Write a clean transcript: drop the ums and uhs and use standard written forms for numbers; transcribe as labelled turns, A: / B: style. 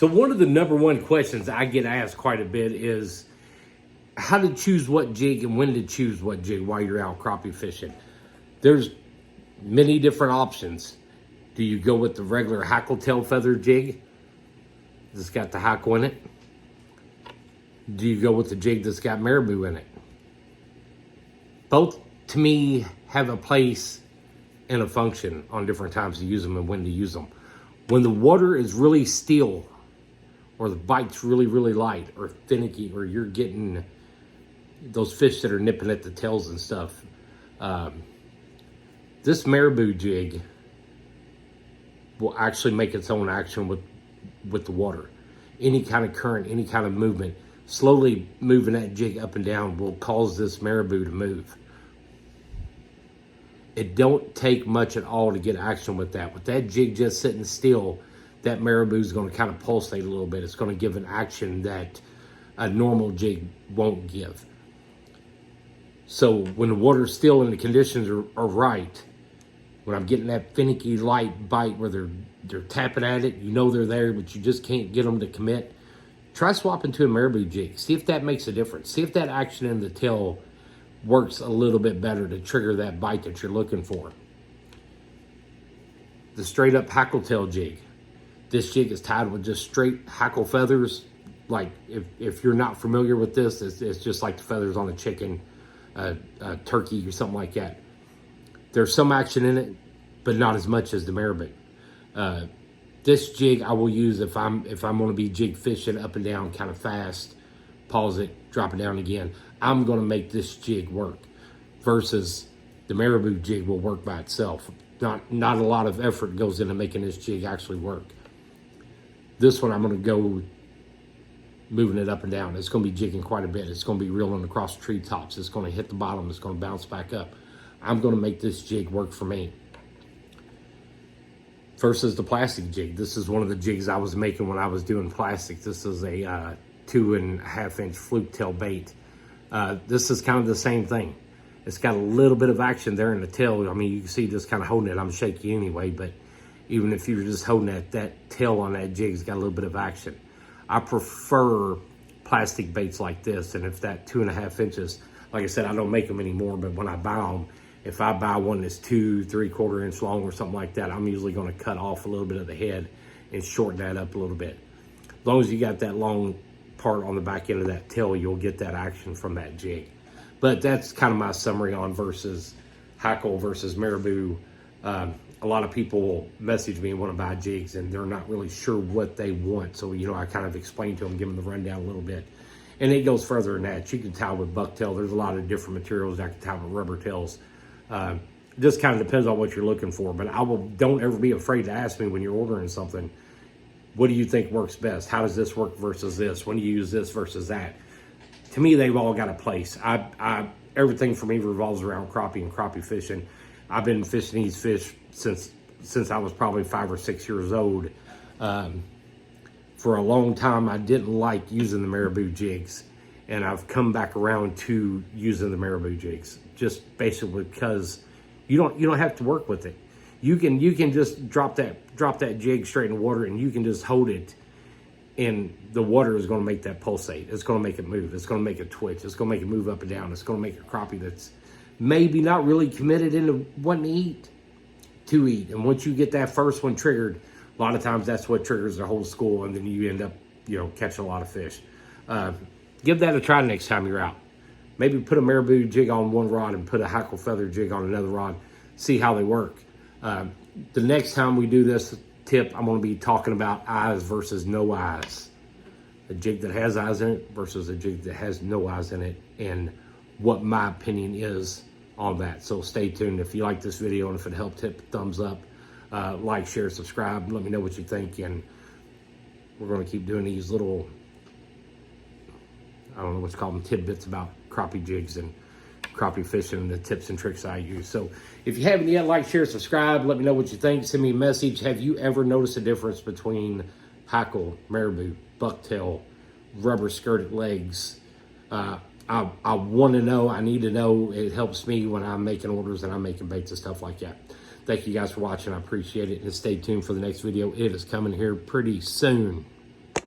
A: So one of the number one questions I get asked quite a bit is how to choose what jig and when to choose what jig while you're out crappie fishing. There's many different options. Do you go with the regular hackle tail feather jig that's got the hackle in it? Do you go with the jig that's got marabou in it? Both, to me, have a place and a function on different times to use them and when to use them. When the water is really still, or the bite's really, really light or finicky, or you're getting those fish that are nipping at the tails and stuff, this marabou jig will actually make its own action with the water. Any kind of current, any kind of movement, slowly moving that jig up and down will cause this marabou to move. It don't take much at all to get action with that. With that jig just sitting still, that marabou is going to kind of pulsate a little bit. It's going to give an action that a normal jig won't give. So when the water's still and the conditions are right, when I'm getting that finicky light bite where they're tapping at it, you know they're there, but you just can't get them to commit, try swapping to a marabou jig. See if that makes a difference. See if that action in the tail works a little bit better to trigger that bite that you're looking for. The straight up hackle tail jig. This jig is tied with just straight hackle feathers. Like if you're not familiar with this, it's just like the feathers on a chicken, a turkey or something like that. There's some action in it, but not as much as the marabou. This jig I will use if I'm going to be jig fishing up and down kind of fast, pause it, drop it down again. I'm going to make this jig work versus the marabou jig will work by itself. Not a lot of effort goes into making this jig actually work. This one I'm going to go moving it up and down. It's going to be jigging quite a bit. It's going to be reeling across the treetops. It's going to hit the bottom. It's going to bounce back up. I'm going to make this jig work for me. Versus the plastic jig. This is one of the jigs I was making when I was doing plastic. This is a 2.5 inch fluke tail bait. This is kind of the same thing. It's got a little bit of action there in the tail. I mean, you can see just kind of holding it. I'm shaky anyway, but even if you're just holding that tail on that jig's got a little bit of action. I prefer plastic baits like this, and if that 2.5 inches, like I said, I don't make them anymore, but when I buy them, if I buy one that's 2 3/4 inch long or something like that, I'm usually going to cut off a little bit of the head and shorten that up a little bit. As long as you got that long part on the back end of that tail, you'll get that action from that jig. But that's kind of my summary on versus hackle versus marabou. A lot of people will message me and want to buy jigs and they're not really sure what they want. So, I kind of explain to them, give them the rundown a little bit. And it goes further than that. You can tie with bucktail. There's a lot of different materials that I can tie with rubber tails. Just kind of depends on what you're looking for. But don't ever be afraid to ask me when you're ordering something, what do you think works best? How does this work versus this? When do you use this versus that? To me, they've all got a place. Everything for me revolves around crappie and crappie fishing. I've been fishing these fish since I was probably 5 or 6 years old. For a long time, I didn't like using the marabou jigs, and I've come back around to using the marabou jigs just basically because you don't have to work with it. You can just drop that jig straight in the water, and you can just hold it, and the water is going to make that pulsate. It's going to make it move. It's going to make it twitch. It's going to make it move up and down. It's going to make a crappie that's maybe not really committed into wanting to eat. And once you get that first one triggered, a lot of times that's what triggers the whole school, and then you end up, catching a lot of fish. Give that a try next time you're out. Maybe put a marabou jig on one rod and put a hackle feather jig on another rod. See how they work. The next time we do this tip, I'm going to be talking about eyes versus no eyes. A jig that has eyes in it versus a jig that has no eyes in it, and what my opinion is on that. So stay tuned. If you like this video and if it helped, hit the thumbs up, like, share, subscribe. Let me know what you think, and we're going to keep doing these little, I don't know what's called them, tidbits about crappie jigs and crappie fishing and the tips and tricks I use. So if you haven't yet, like, share, subscribe. Let me know what you think. Send me a message. Have you ever noticed a difference between hackle, marabou, bucktail, rubber skirted legs? I want to know. I need to know. It helps me when I'm making orders and I'm making baits and stuff like that. Thank you guys for watching. I appreciate it. And stay tuned for the next video. It is coming here pretty soon.